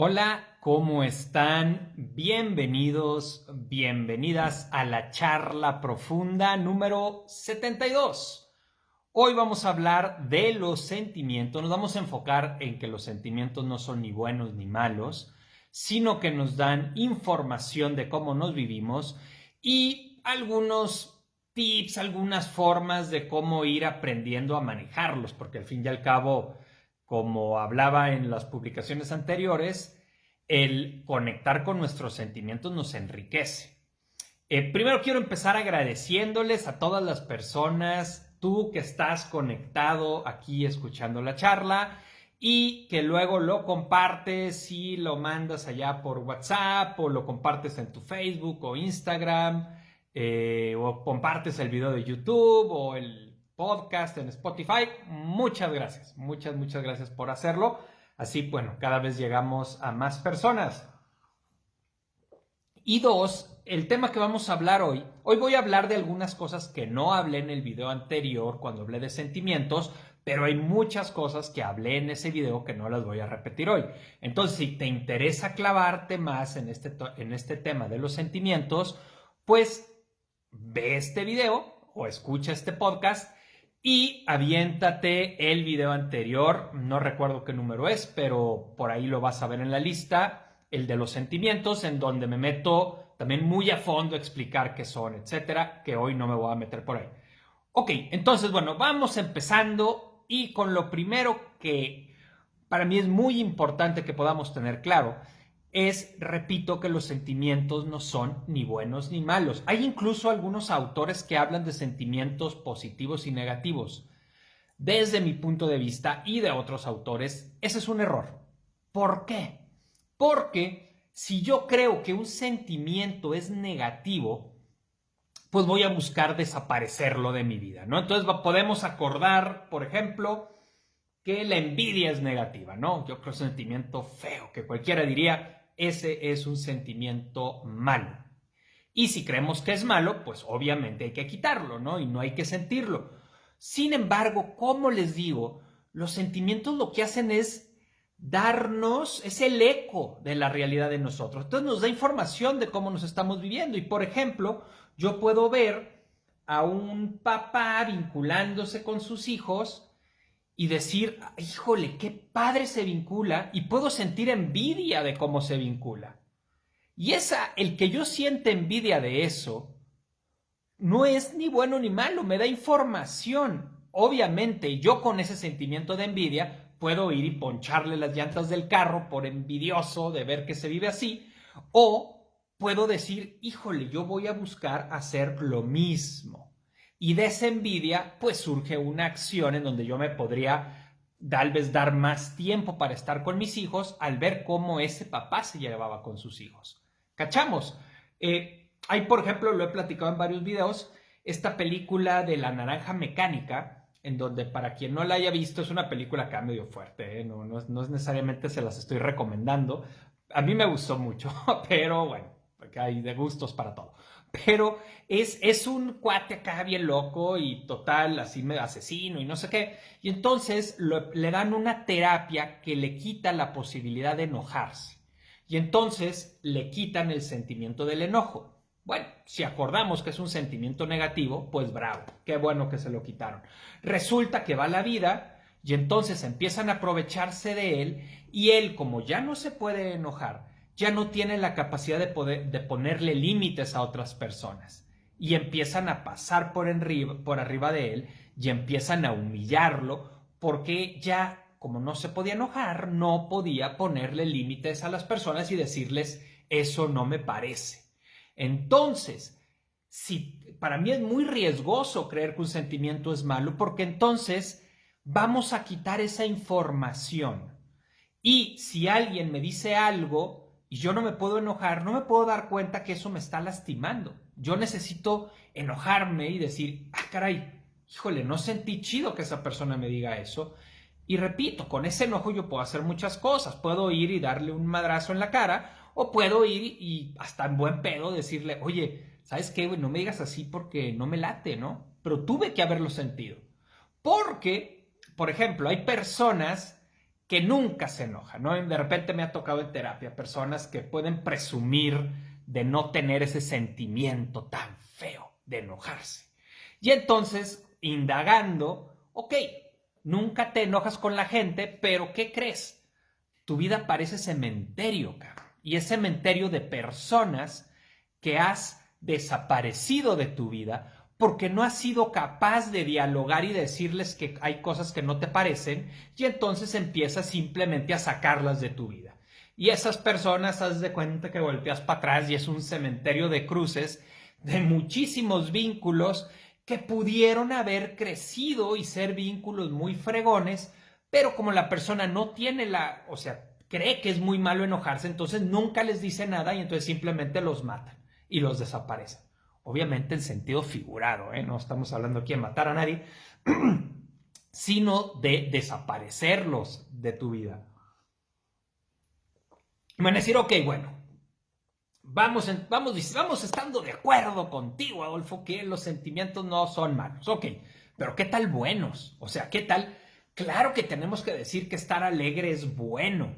Hola, ¿cómo están? Bienvenidos, bienvenidas a la charla profunda número 72. Hoy vamos a hablar de los sentimientos. Nos vamos a enfocar en que los sentimientos no son ni buenos ni malos, sino que nos dan información de cómo nos vivimos y algunos tips, algunas formas de cómo ir aprendiendo a manejarlos, porque al fin y al cabo, como hablaba en las publicaciones anteriores, el conectar con nuestros sentimientos nos enriquece. Primero quiero empezar agradeciéndoles a todas las personas, tú que estás conectado aquí escuchando la charla y que luego lo compartes y lo mandas allá por WhatsApp o lo compartes en tu Facebook o Instagram, o compartes el video de YouTube o el podcast en Spotify. Muchas gracias, muchas gracias por hacerlo. Así, bueno, cada vez llegamos a más personas. Y dos, el tema que vamos a hablar hoy voy a hablar de algunas cosas que no hablé en el video anterior cuando hablé de sentimientos, pero hay muchas cosas que hablé en ese video que no las voy a repetir hoy. Entonces, si te interesa clavarte más en este tema de los sentimientos, pues ve este video o escucha este podcast y aviéntate el video anterior. No recuerdo qué número es, pero por ahí lo vas a ver en la lista. El de los sentimientos, en donde me meto también muy a fondo a explicar qué son, etcétera, que hoy no me voy a meter por ahí. Ok, entonces, bueno, vamos empezando y con lo primero que para mí es muy importante que podamos tener claro es, repito, que los sentimientos no son ni buenos ni malos. Hay incluso algunos autores que hablan de sentimientos positivos y negativos. Desde mi punto de vista y de otros autores, ese es un error. ¿Por qué? Porque si yo creo que un sentimiento es negativo, pues voy a buscar desaparecerlo de mi vida, ¿no? Entonces podemos acordar, por ejemplo, que la envidia es negativa, ¿no? Yo creo que es un sentimiento feo, que cualquiera diría, ese es un sentimiento malo. Y si creemos que es malo, pues obviamente hay que quitarlo, ¿no? Y no hay que sentirlo. Sin embargo, como les digo, los sentimientos lo que hacen es darnos, es el eco de la realidad de nosotros. Entonces nos da información de cómo nos estamos viviendo. Y por ejemplo, yo puedo ver a un papá vinculándose con sus hijos y decir, híjole, qué padre se vincula, y puedo sentir envidia de cómo se vincula. Y el que yo siente envidia de eso, no es ni bueno ni malo, me da información. Obviamente, yo con ese sentimiento de envidia puedo ir y poncharle las llantas del carro por envidioso de ver que se vive así, o puedo decir, híjole, yo voy a buscar hacer lo mismo. Y de esa envidia, pues surge una acción en donde yo me podría tal vez dar más tiempo para estar con mis hijos al ver cómo ese papá se llevaba con sus hijos. ¿Cachamos? Hay, por ejemplo, lo he platicado en varios videos, esta película de La Naranja Mecánica, en donde, para quien no la haya visto, es una película acá medio fuerte, ¿eh? No es necesariamente se las estoy recomendando. A mí me gustó mucho, pero bueno, porque hay de gustos para todo. Pero es un cuate acá bien loco y total, así medio asesino y no sé qué. Y entonces le dan una terapia que le quita la posibilidad de enojarse. Y entonces le quitan el sentimiento del enojo. Bueno, si acordamos que es un sentimiento negativo, pues bravo, qué bueno que se lo quitaron. Resulta que va la vida y entonces empiezan a aprovecharse de él, y él, como ya no se puede enojar, ya no tiene la capacidad de ponerle límites a otras personas, y empiezan a pasar por arriba de él y empiezan a humillarlo, porque ya, como no se podía enojar, no podía ponerle límites a las personas y decirles, eso no me parece. Entonces, para mí es muy riesgoso creer que un sentimiento es malo, porque entonces vamos a quitar esa información. Y si alguien me dice algo y yo no me puedo enojar, no me puedo dar cuenta que eso me está lastimando. Yo necesito enojarme y decir, caray, híjole, no sentí chido que esa persona me diga eso. Y repito, con ese enojo yo puedo hacer muchas cosas. Puedo ir y darle un madrazo en la cara, o puedo ir y hasta en buen pedo decirle, oye, ¿sabes qué, güey? No me digas así porque no me late, ¿no? Pero tuve que haberlo sentido. Porque, por ejemplo, hay personas que nunca se enoja, ¿no? De repente me ha tocado en terapia personas que pueden presumir de no tener ese sentimiento tan feo de enojarse. Y entonces, indagando, ok, nunca te enojas con la gente, pero ¿qué crees? Tu vida parece cementerio, cabrón. Y es cementerio de personas que has desaparecido de tu vida porque no has sido capaz de dialogar y decirles que hay cosas que no te parecen, y entonces empiezas simplemente a sacarlas de tu vida. Y esas personas, haz de cuenta que volteas para atrás y es un cementerio de cruces de muchísimos vínculos que pudieron haber crecido y ser vínculos muy fregones, pero como la persona no tiene o sea, cree que es muy malo enojarse, entonces nunca les dice nada y entonces simplemente los matan y los desaparecen. Obviamente en sentido figurado, no estamos hablando aquí de matar a nadie, sino de desaparecerlos de tu vida. Me van a decir, ok, bueno, vamos estando de acuerdo contigo, Adolfo, que los sentimientos no son malos. Ok, pero ¿qué tal buenos? O sea, ¿qué tal? Claro que tenemos que decir que estar alegre es bueno.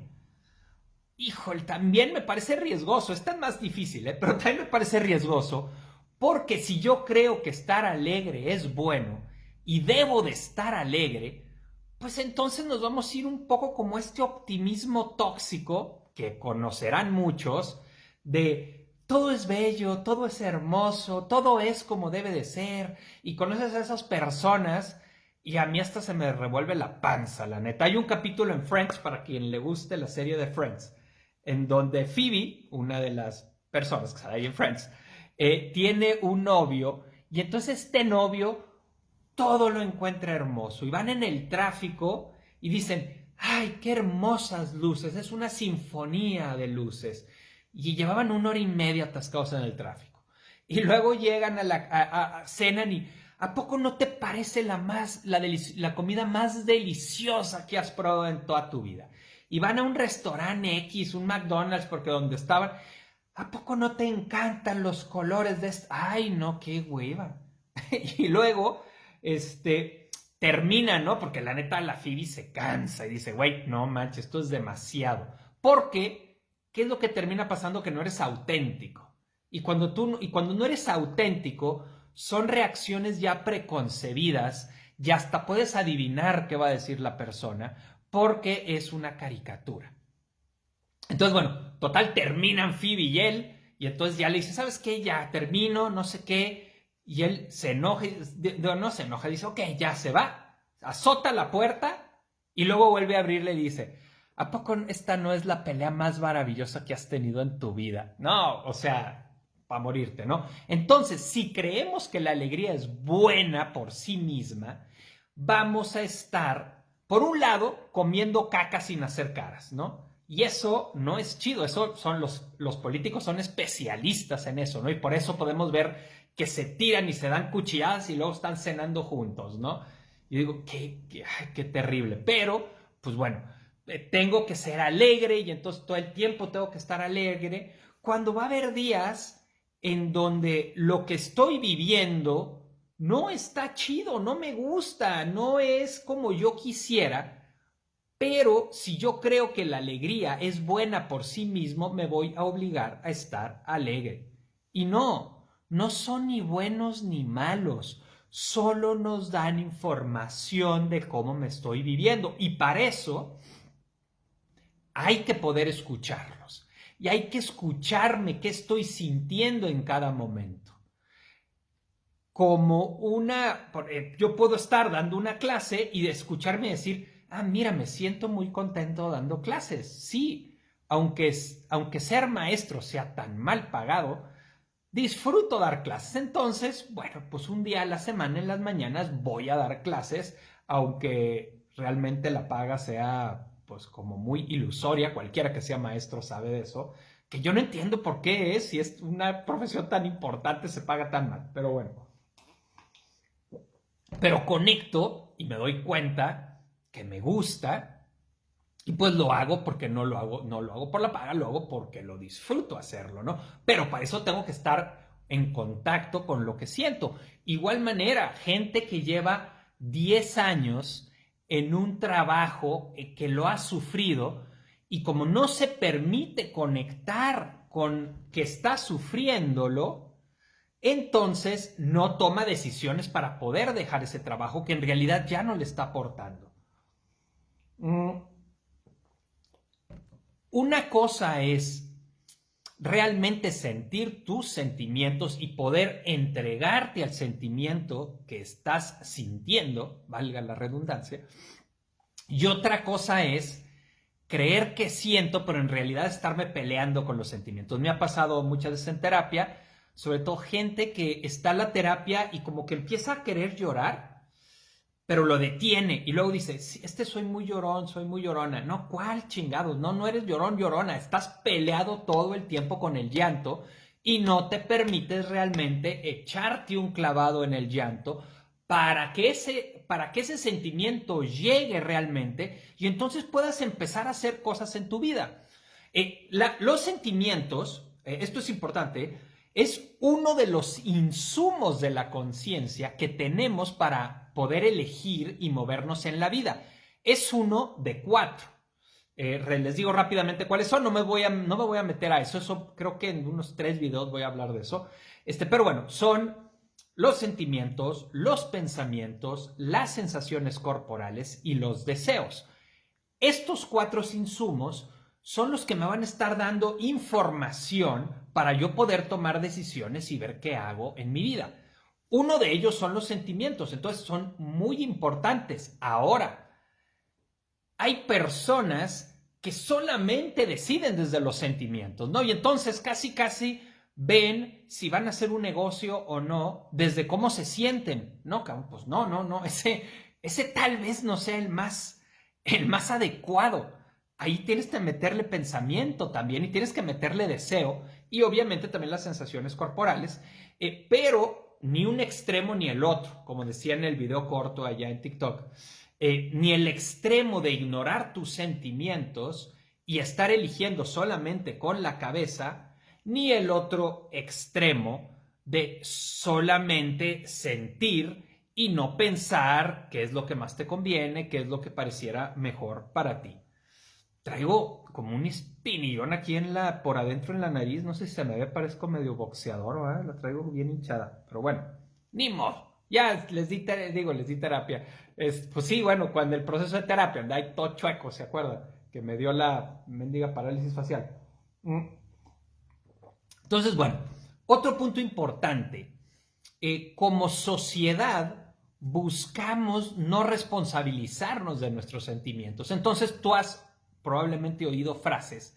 Híjole, también me parece riesgoso, es tan más difícil, pero también me parece riesgoso, porque si yo creo que estar alegre es bueno y debo de estar alegre, pues entonces nos vamos a ir un poco como este optimismo tóxico, que conocerán muchos, de todo es bello, todo es hermoso, todo es como debe de ser, y conoces a esas personas y a mí hasta se me revuelve la panza, la neta. Hay un capítulo en Friends, para quien le guste la serie de Friends, en donde Phoebe, una de las personas que sale ahí en Friends, tiene un novio, y entonces este novio todo lo encuentra hermoso, y van en el tráfico y dicen, ay, qué hermosas luces, es una sinfonía de luces, y llevaban 1 hora y media atascados en el tráfico, y luego llegan a cenan y ¿a poco no te parece la comida más deliciosa que has probado en toda tu vida? Y van a un restaurante X, un McDonald's, porque donde estaban, ¿a poco no te encantan los colores de esto? Ay, no, qué hueva. Y luego, termina, ¿no? Porque la neta la Phoebe se cansa y dice, güey, no manches, esto es demasiado. Porque, ¿qué es lo que termina pasando? Que no eres auténtico. Y cuando no eres auténtico, son reacciones ya preconcebidas y hasta puedes adivinar qué va a decir la persona porque es una caricatura. Entonces, bueno, total, terminan Phoebe y él, y entonces ya le dice, ¿sabes qué? Ya termino, no sé qué, y él se enoja, no se enoja, dice, ok, ya se va, azota la puerta, y luego vuelve a abrirle y dice, ¿a poco esta no es la pelea más maravillosa que has tenido en tu vida? No, o sea, para morirte, ¿no? Entonces, si creemos que la alegría es buena por sí misma, vamos a estar, por un lado, comiendo caca sin hacer caras, ¿no? Y eso no es chido, eso son los políticos son especialistas en eso, ¿no? Y por eso podemos ver que se tiran y se dan cuchilladas y luego están cenando juntos, ¿no? Y digo, qué terrible. Pero, pues bueno, tengo que ser alegre y entonces todo el tiempo tengo que estar alegre. Cuando va a haber días en donde lo que estoy viviendo no está chido, no me gusta, no es como yo quisiera. Pero si yo creo que la alegría es buena por sí mismo, me voy a obligar a estar alegre. Y no son ni buenos ni malos, solo nos dan información de cómo me estoy viviendo. Y para eso hay que poder escucharlos. Y hay que escucharme qué estoy sintiendo en cada momento. Yo puedo estar dando una clase y escucharme decir, ah, mira, me siento muy contento dando clases. Sí, aunque ser maestro sea tan mal pagado, disfruto dar clases. Entonces, bueno, pues un día a la semana en las mañanas voy a dar clases, aunque realmente la paga sea pues como muy ilusoria. Cualquiera que sea maestro sabe de eso, que yo no entiendo por qué si es una profesión tan importante se paga tan mal, pero bueno. Pero conecto y me doy cuenta que me gusta y pues lo hago porque no lo hago por la paga, lo hago porque lo disfruto hacerlo, ¿no? Pero para eso tengo que estar en contacto con lo que siento. Igual manera, gente que lleva 10 años en un trabajo que lo ha sufrido y como no se permite conectar con que está sufriéndolo, entonces no toma decisiones para poder dejar ese trabajo que en realidad ya no le está aportando. Una cosa es realmente sentir tus sentimientos y poder entregarte al sentimiento que estás sintiendo, valga la redundancia, y otra cosa es creer que siento, pero en realidad estarme peleando con los sentimientos. Me ha pasado muchas veces en terapia, sobre todo gente que está en la terapia y como que empieza a querer llorar, pero lo detiene y luego dice, sí, soy muy llorón, soy muy llorona. No, ¿cuál chingados? No, no eres llorón, llorona. Estás peleado todo el tiempo con el llanto y no te permites realmente echarte un clavado en el llanto para que ese sentimiento llegue realmente y entonces puedas empezar a hacer cosas en tu vida. Los sentimientos, esto es importante, es uno de los insumos de la conciencia que tenemos para poder elegir y movernos en la vida. Es uno de 4. Les digo rápidamente cuáles son, no me voy a meter a eso creo que en unos 3 videos voy a hablar de eso. Pero bueno, son los sentimientos, los pensamientos, las sensaciones corporales y los deseos. Estos 4 insumos son los que me van a estar dando información para yo poder tomar decisiones y ver qué hago en mi vida. Uno de ellos son los sentimientos, entonces son muy importantes. Ahora, hay personas que solamente deciden desde los sentimientos, ¿no? Y entonces casi ven si van a hacer un negocio o no desde cómo se sienten, ¿no? Pues no, ese tal vez no sea el más adecuado. Ahí tienes que meterle pensamiento también y tienes que meterle deseo y obviamente también las sensaciones corporales, pero ni un extremo ni el otro, como decía en el video corto allá en TikTok, ni el extremo de ignorar tus sentimientos y estar eligiendo solamente con la cabeza, ni el otro extremo de solamente sentir y no pensar qué es lo que más te conviene, qué es lo que pareciera mejor para ti. Traigo como un espinillón aquí por adentro en la nariz. No sé si se me ve, parezco medio boxeador, ¿verdad? La traigo bien hinchada. Pero bueno, ni modo. Ya les di terapia. Pues sí, bueno, cuando el proceso de terapia anda ahí todo chueco, ¿se acuerdan? Que me dio la mendiga parálisis facial. Entonces, bueno, otro punto importante. Como sociedad buscamos no responsabilizarnos de nuestros sentimientos. Entonces tú has probablemente oído frases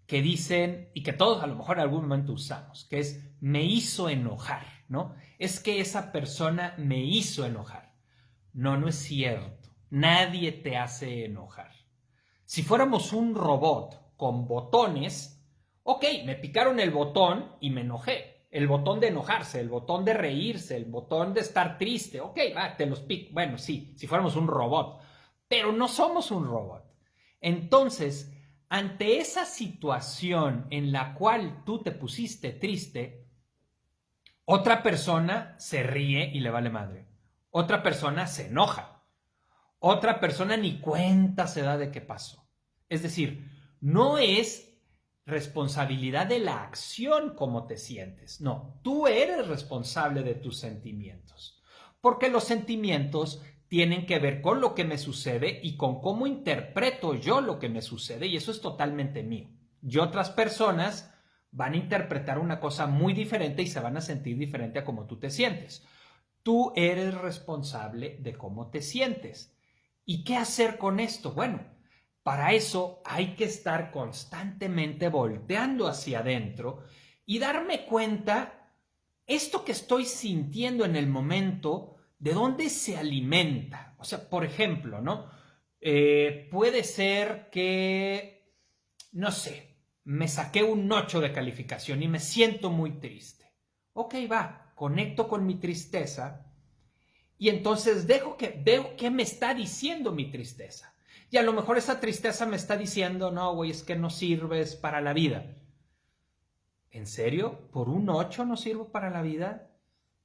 que dicen, y que todos a lo mejor en algún momento usamos, que es, me hizo enojar, ¿no? Es que esa persona me hizo enojar. No, no es cierto. Nadie te hace enojar. Si fuéramos un robot con botones, ok, me picaron el botón y me enojé. El botón de enojarse, el botón de reírse, el botón de estar triste, ok, va, te los pico. Bueno, sí, si fuéramos un robot, pero no somos un robot. Entonces, ante esa situación en la cual tú te pusiste triste, otra persona se ríe y le vale madre. Otra persona se enoja. Otra persona ni cuenta se da de qué pasó. Es decir, no es responsabilidad de la acción como te sientes. No, tú eres responsable de tus sentimientos. Porque los sentimientos tienen que ver con lo que me sucede y con cómo interpreto yo lo que me sucede, y eso es totalmente mío. Y otras personas van a interpretar una cosa muy diferente y se van a sentir diferente a cómo tú te sientes. Tú eres responsable de cómo te sientes. ¿Y qué hacer con esto? Bueno, para eso hay que estar constantemente volteando hacia adentro y darme cuenta, esto que estoy sintiendo en el momento, ¿de dónde se alimenta? O sea, por ejemplo, ¿no? Puede ser que, no sé, me saqué un 8 de calificación y me siento muy triste. Ok, va, conecto con mi tristeza y entonces veo qué me está diciendo mi tristeza. Y a lo mejor esa tristeza me está diciendo, no, güey, es que no sirves para la vida. ¿En serio? ¿Por un 8 no sirvo para la vida?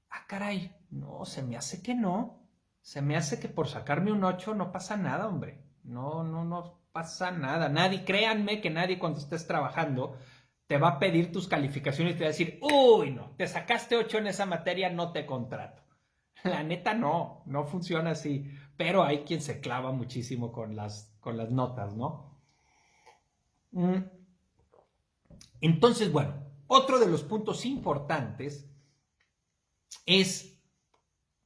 Ah, caray, no, se me hace que no. Se me hace que por sacarme un 8 no pasa nada, hombre. No pasa nada. Nadie, créanme que nadie cuando estés trabajando te va a pedir tus calificaciones y te va a decir, uy, no, te sacaste 8 en esa materia, no te contrato. La neta no funciona así. Pero hay quien se clava muchísimo con las notas, ¿no? Entonces, bueno, otro de los puntos importantes es,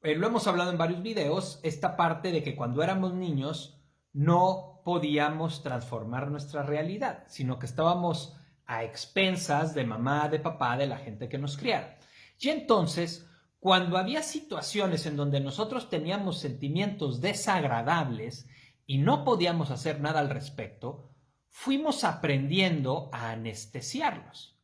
lo hemos hablado en varios videos, esta parte de que cuando éramos niños no podíamos transformar nuestra realidad, sino que estábamos a expensas de mamá, de papá, de la gente que nos criara. Y entonces, cuando había situaciones en donde nosotros teníamos sentimientos desagradables y no podíamos hacer nada al respecto, fuimos aprendiendo a anestesiarlos.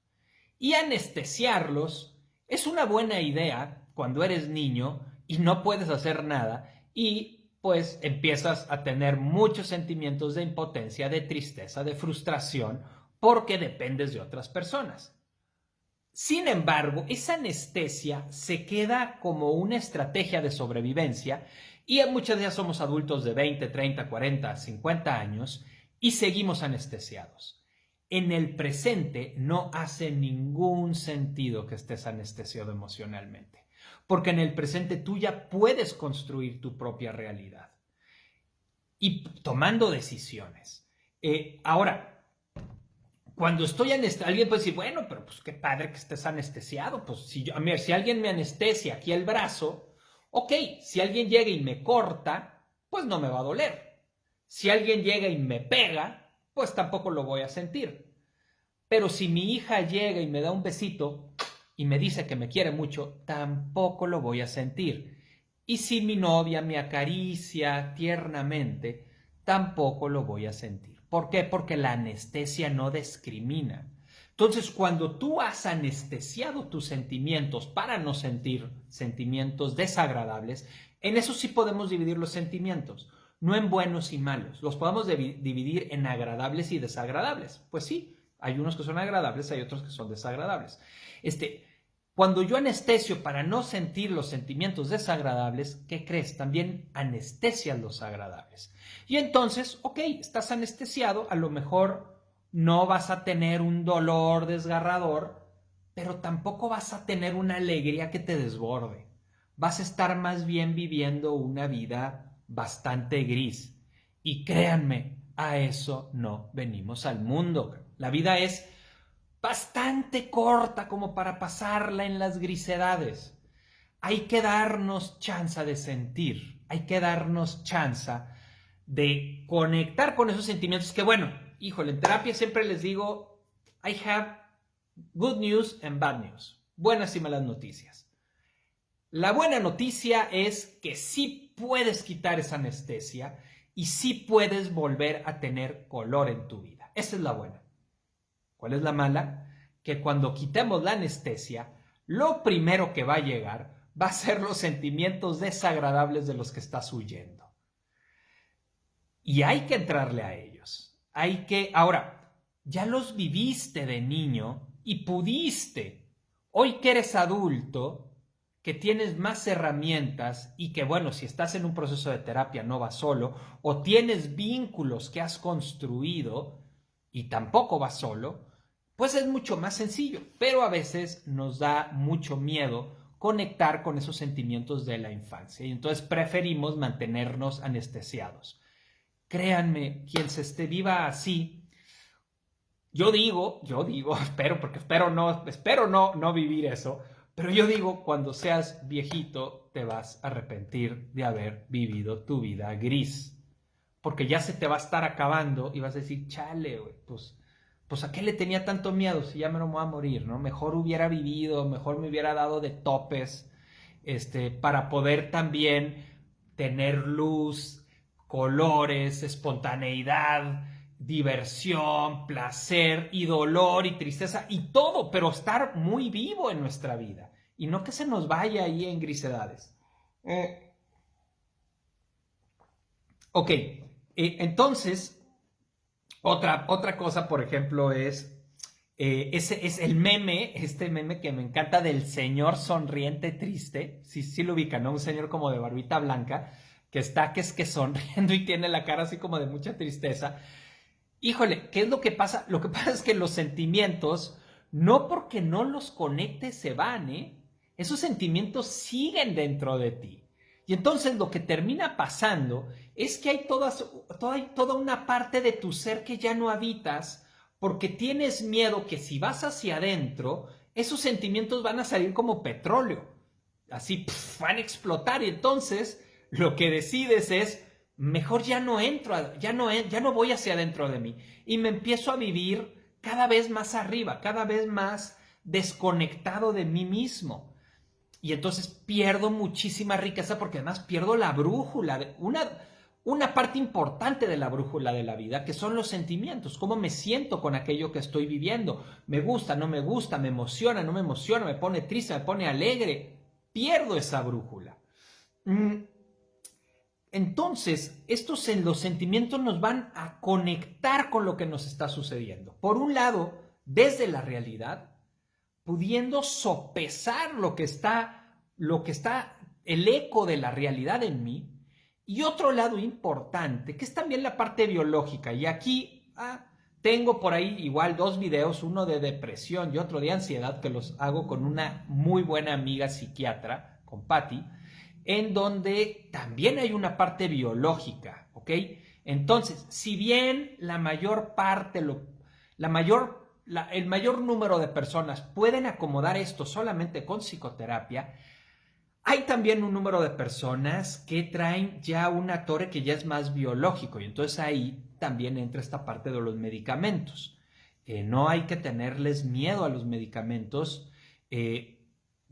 Y anestesiarlos es una buena idea cuando eres niño y no puedes hacer nada y pues empiezas a tener muchos sentimientos de impotencia, de tristeza, de frustración, porque dependes de otras personas. Sin embargo, esa anestesia se queda como una estrategia de sobrevivencia y muchas veces somos adultos de 20, 30, 40, 50 años y seguimos anestesiados. En el presente no hace ningún sentido que estés anestesiado emocionalmente, porque en el presente tú ya puedes construir tu propia realidad y tomando decisiones. Ahora, cuando estoy anestesiado, alguien puede decir, bueno, pero pues qué padre que estés anestesiado. Pues si alguien me anestesia aquí el brazo, ok, si alguien llega y me corta, pues no me va a doler. Si alguien llega y me pega, pues tampoco lo voy a sentir. Pero si mi hija llega y me da un besito y me dice que me quiere mucho, tampoco lo voy a sentir. Y si mi novia me acaricia tiernamente, tampoco lo voy a sentir. ¿Por qué? Porque la anestesia no discrimina. Entonces, cuando tú has anestesiado tus sentimientos para no sentir sentimientos desagradables, en eso sí podemos dividir los sentimientos, no en buenos y malos. Los podemos dividir en agradables y desagradables. Pues sí, hay unos que son agradables, hay otros que son desagradables. Cuando yo anestesio para no sentir los sentimientos desagradables, ¿qué crees? También anestesias los agradables. Y entonces, ok, estás anestesiado, a lo mejor no vas a tener un dolor desgarrador, pero tampoco vas a tener una alegría que te desborde. Vas a estar más bien viviendo una vida bastante gris. Y créanme, a eso no venimos al mundo. La vida es bastante corta como para pasarla en las grisedades. Hay que darnos chance de sentir, hay que darnos chance de conectar con esos sentimientos que, bueno, híjole, en terapia siempre les digo, I have good news and bad news, buenas y malas noticias. La buena noticia es que sí puedes quitar esa anestesia y sí puedes volver a tener color en tu vida. Esa es la buena. ¿Cuál es la mala? Que cuando quitemos la anestesia, lo primero que va a llegar va a ser los sentimientos desagradables de los que estás huyendo. Y hay que entrarle a ellos. Ahora, ya los viviste de niño y pudiste. Hoy que eres adulto, que tienes más herramientas y que, bueno, si estás en un proceso de terapia no vas solo, o tienes vínculos que has construido y tampoco vas solo, pues es mucho más sencillo, pero a veces nos da mucho miedo conectar con esos sentimientos de la infancia y entonces preferimos mantenernos anestesiados. Créanme, quien se viva así, yo digo, espero no vivir eso, pero yo digo, cuando seas viejito te vas a arrepentir de haber vivido tu vida gris, porque ya se te va a estar acabando y vas a decir, chale, güey, pues ¿a qué le tenía tanto miedo si ya me lo voy a morir, ¿no? Mejor hubiera vivido, mejor me hubiera dado de topes, para poder también tener luz, colores, espontaneidad, diversión, placer y dolor y tristeza y todo, pero estar muy vivo en nuestra vida y no que se nos vaya ahí en grisedades. Ok, entonces... Otra cosa, por ejemplo, ese es el meme, este meme que me encanta del señor sonriente triste, sí lo ubican, ¿no? Un señor como de barbita blanca, que está que es que sonriendo y tiene la cara así como de mucha tristeza. Híjole, ¿qué es lo que pasa? Lo que pasa es que los sentimientos, no porque no los conectes se van, ¿eh? Esos sentimientos siguen dentro de ti. Y entonces lo que termina pasando es que hay toda una parte de tu ser que ya no habitas porque tienes miedo que si vas hacia adentro, esos sentimientos van a salir como petróleo. Así van a explotar y entonces lo que decides es mejor ya no entro, ya no voy hacia adentro de mí y me empiezo a vivir cada vez más arriba, cada vez más desconectado de mí mismo. Y entonces pierdo muchísima riqueza porque además pierdo la brújula, una parte importante de la brújula de la vida, que son los sentimientos, cómo me siento con aquello que estoy viviendo, me gusta, no me gusta, me emociona, no me emociona, me pone triste, me pone alegre, pierdo esa brújula. Entonces, los sentimientos nos van a conectar con lo que nos está sucediendo. Por un lado, desde la realidad, pudiendo sopesar lo que está, el eco de la realidad en mí. Y otro lado importante, que es también la parte biológica. Y aquí tengo por ahí igual 2 videos, uno de depresión y otro de ansiedad, que los hago con una muy buena amiga psiquiatra, con Patty, en donde también hay una parte biológica, ¿ok? Entonces, si bien el mayor número de personas pueden acomodar esto solamente con psicoterapia, hay también un número de personas que traen ya un actor que ya es más biológico y entonces ahí también entra esta parte de los medicamentos. No hay que tenerles miedo a los medicamentos.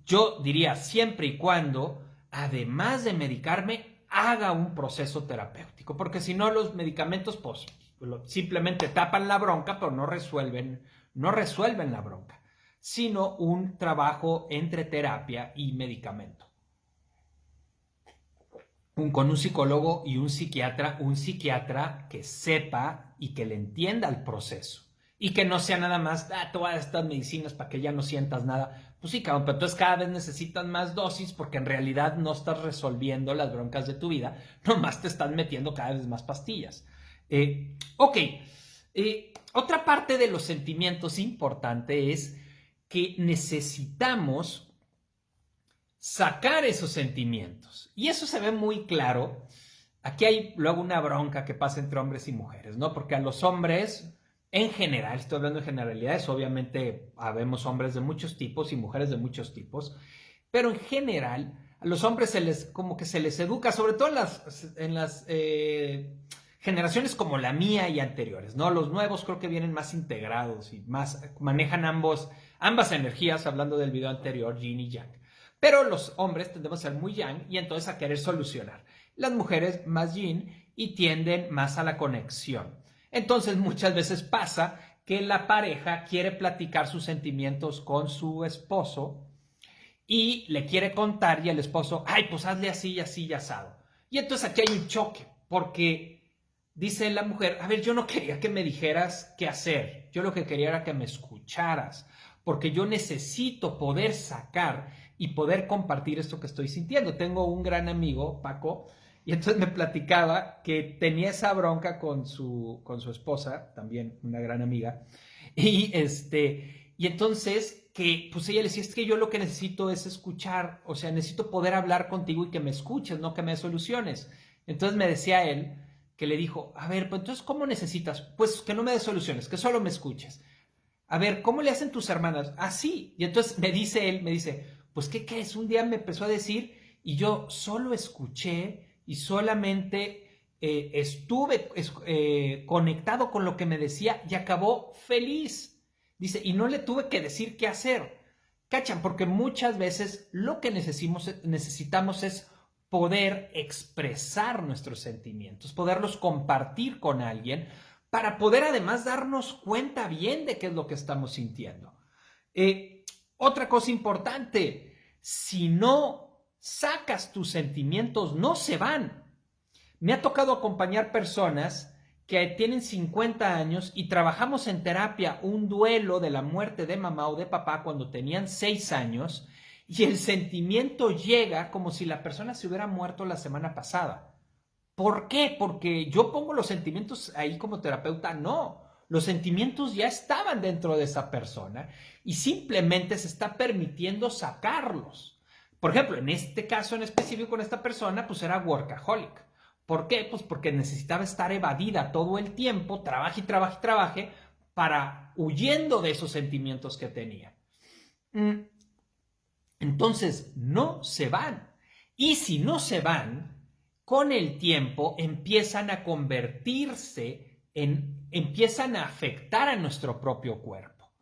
Yo diría siempre y cuando, además de medicarme, haga un proceso terapéutico, porque si no los medicamentos pues simplemente tapan la bronca, pero no resuelven la bronca, sino un trabajo entre terapia y medicamento. Con un psicólogo y un psiquiatra que sepa y que le entienda el proceso. Y que no sea nada más, todas estas medicinas para que ya no sientas nada. Pues sí, cabrón, pero entonces cada vez necesitas más dosis porque en realidad no estás resolviendo las broncas de tu vida, nomás te están metiendo cada vez más pastillas. Otra parte de los sentimientos importante es que necesitamos sacar esos sentimientos. Y eso se ve muy claro. Aquí hay luego una bronca que pasa entre hombres y mujeres, ¿no? Porque a los hombres, en general, estoy hablando de generalidades, obviamente habemos hombres de muchos tipos y mujeres de muchos tipos, pero en general a los hombres se les educa, sobre todo en las generaciones como la mía y anteriores, ¿no? Los nuevos creo que vienen más integrados y manejan ambas energías, hablando del video anterior, yin y yang. Pero los hombres tendemos a ser muy yang y entonces a querer solucionar. Las mujeres más yin y tienden más a la conexión. Entonces muchas veces pasa que la pareja quiere platicar sus sentimientos con su esposo y le quiere contar y el esposo, pues hazle así y así y asado. Y entonces aquí hay un choque porque dice la mujer, a ver, yo no quería que me dijeras qué hacer. Yo lo que quería era que me escucharas porque yo necesito poder sacar y poder compartir esto que estoy sintiendo. Tengo un gran amigo, Paco, y entonces me platicaba que tenía esa bronca con su esposa, también una gran amiga, y entonces que pues ella le decía, es que yo lo que necesito es escuchar, o sea, necesito poder hablar contigo y que me escuches, no que me des soluciones. Entonces me decía él, que le dijo, a ver, pues entonces, ¿cómo necesitas? Pues que no me des soluciones, que solo me escuches. A ver, ¿cómo le hacen tus hermanas? Así. Y entonces me dice, pues ¿qué es? Un día me empezó a decir y yo solo escuché y solamente estuve conectado con lo que me decía y acabó feliz. Dice, y no le tuve que decir qué hacer. ¿Cachan? Porque muchas veces lo que necesitamos es poder expresar nuestros sentimientos, poderlos compartir con alguien para poder además darnos cuenta bien de qué es lo que estamos sintiendo. Otra cosa importante, si no sacas tus sentimientos, no se van. Me ha tocado acompañar personas que tienen 50 años y trabajamos en terapia un duelo de la muerte de mamá o de papá cuando tenían 6 años y el sentimiento llega como si la persona se hubiera muerto la semana pasada. ¿Por qué? Porque yo pongo los sentimientos ahí como terapeuta. No, los sentimientos ya estaban dentro de esa persona y simplemente se está permitiendo sacarlos. Por ejemplo, en este caso en específico con esta persona, pues era workaholic. ¿Por qué? Pues porque necesitaba estar evadida todo el tiempo, trabaje y trabaje y trabaje, para huyendo de esos sentimientos que tenía. Entonces, no se van. Y si no se van, con el tiempo empiezan a convertirse empiezan a afectar a nuestro propio cuerpo.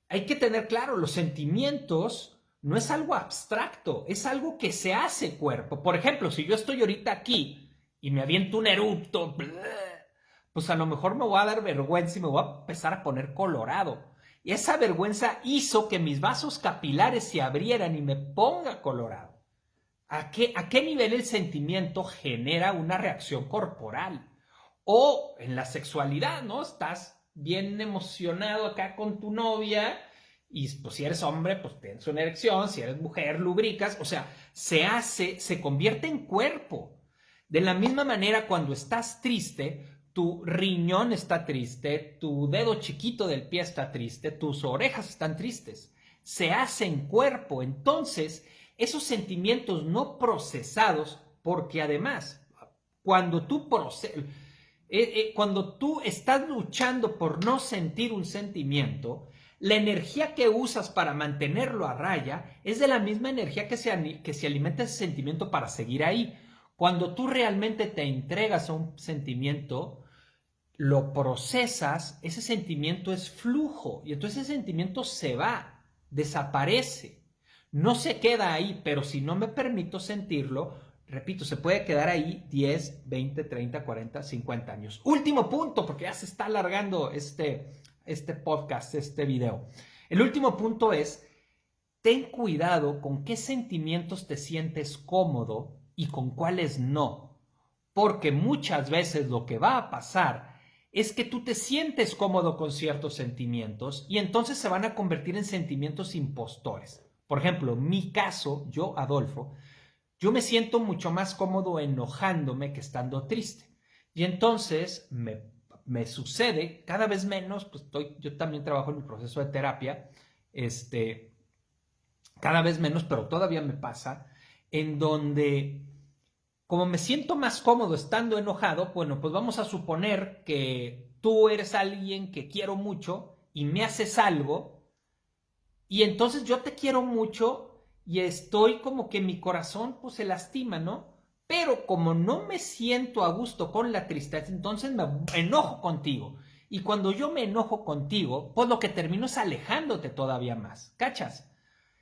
Hay que tener claro, los sentimientos no es algo abstracto, es algo que se hace cuerpo. Por ejemplo, si yo estoy ahorita aquí y me aviento un erupto, pues a lo mejor me voy a dar vergüenza y me voy a empezar a poner colorado. Y esa vergüenza hizo que mis vasos capilares se abrieran y me ponga colorado. ¿A qué nivel el sentimiento genera una reacción corporal? O en la sexualidad, ¿no? Estás bien emocionado acá con tu novia y pues si eres hombre, pues tienes una erección, si eres mujer, lubricas, o sea, se convierte en cuerpo. De la misma manera, cuando estás triste, tu riñón está triste, tu dedo chiquito del pie está triste, tus orejas están tristes. Se hacen cuerpo. Entonces, esos sentimientos no procesados, porque además, cuando tú estás luchando por no sentir un sentimiento, la energía que usas para mantenerlo a raya es de la misma energía que se alimenta ese sentimiento para seguir ahí. Cuando tú realmente te entregas a un sentimiento, lo procesas, ese sentimiento es flujo y entonces ese sentimiento se va, desaparece. No se queda ahí, pero si no me permito sentirlo, repito, se puede quedar ahí 10, 20, 30, 40, 50 años. Último punto, porque ya se está alargando este podcast, este video. El último punto es, ten cuidado con qué sentimientos te sientes cómodo y con cuáles no. Porque muchas veces lo que va a pasar es que tú te sientes cómodo con ciertos sentimientos y entonces se van a convertir en sentimientos impostores. Por ejemplo, mi caso, yo, Adolfo, yo me siento mucho más cómodo enojándome que estando triste. Y entonces me sucede cada vez menos, pues yo también trabajo en el proceso de terapia, cada vez menos, pero todavía me pasa, en donde como me siento más cómodo estando enojado, bueno, pues vamos a suponer que tú eres alguien que quiero mucho y me haces algo y entonces yo te quiero mucho y estoy como que mi corazón pues se lastima, ¿no? Pero como no me siento a gusto con la tristeza, entonces me enojo contigo. Y cuando yo me enojo contigo, pues lo que termino es alejándote todavía más, ¿cachas?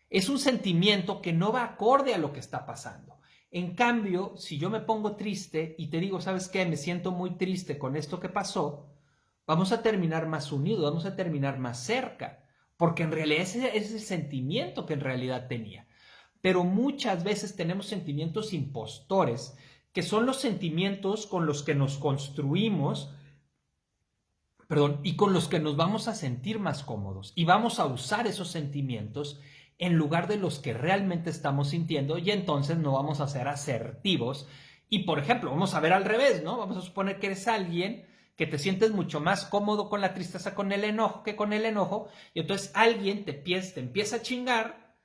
Es un sentimiento que no va acorde a lo que está pasando. En cambio, si yo me pongo triste y te digo, ¿sabes qué? Me siento muy triste con esto que pasó, vamos a terminar más unidos, vamos a terminar más cerca, porque en realidad ese es el sentimiento que en realidad tenía. Pero muchas veces tenemos sentimientos impostores, que son los sentimientos con los que nos construimos, y con los que nos vamos a sentir más cómodos. Y vamos a usar esos sentimientos en lugar de los que realmente estamos sintiendo y entonces no vamos a ser asertivos. Y por ejemplo, vamos a ver al revés, ¿no? Vamos a suponer que eres alguien que te sientes mucho más cómodo con la tristeza con el enojo que con el enojo y entonces alguien te empieza a chingar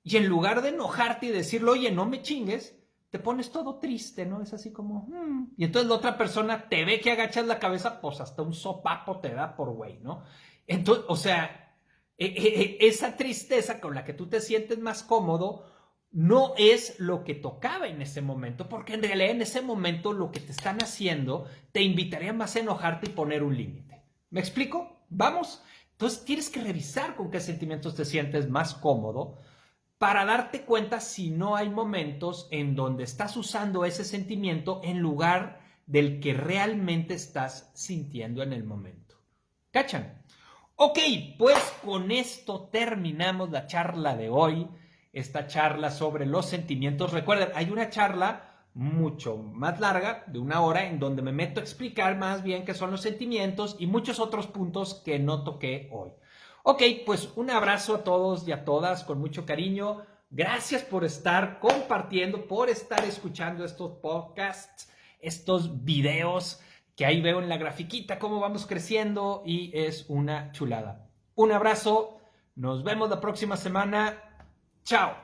y en lugar de enojarte y decirle, oye, no me chingues, te pones todo triste, ¿no? Es así como, y entonces la otra persona te ve que agachas la cabeza, pues hasta un sopapo te da por güey, ¿no? Entonces, o sea, esa tristeza con la que tú te sientes más cómodo no es lo que tocaba en ese momento, porque en realidad en ese momento lo que te están haciendo te invitaría más a enojarte y poner un límite. ¿Me explico? ¿Vamos? Entonces tienes que revisar con qué sentimientos te sientes más cómodo para darte cuenta si no hay momentos en donde estás usando ese sentimiento en lugar del que realmente estás sintiendo en el momento. ¿Cachan? Ok, pues con esto terminamos la charla de hoy, esta charla sobre los sentimientos. Recuerden, hay una charla mucho más larga, de 1 hora, en donde me meto a explicar más bien qué son los sentimientos y muchos otros puntos que no toqué hoy. Ok, pues un abrazo a todos y a todas con mucho cariño. Gracias por estar compartiendo, por estar escuchando estos podcasts. estos videos que ahí veo en la grafiquita cómo vamos creciendo y es una chulada. Un abrazo, nos vemos la próxima semana. Chao.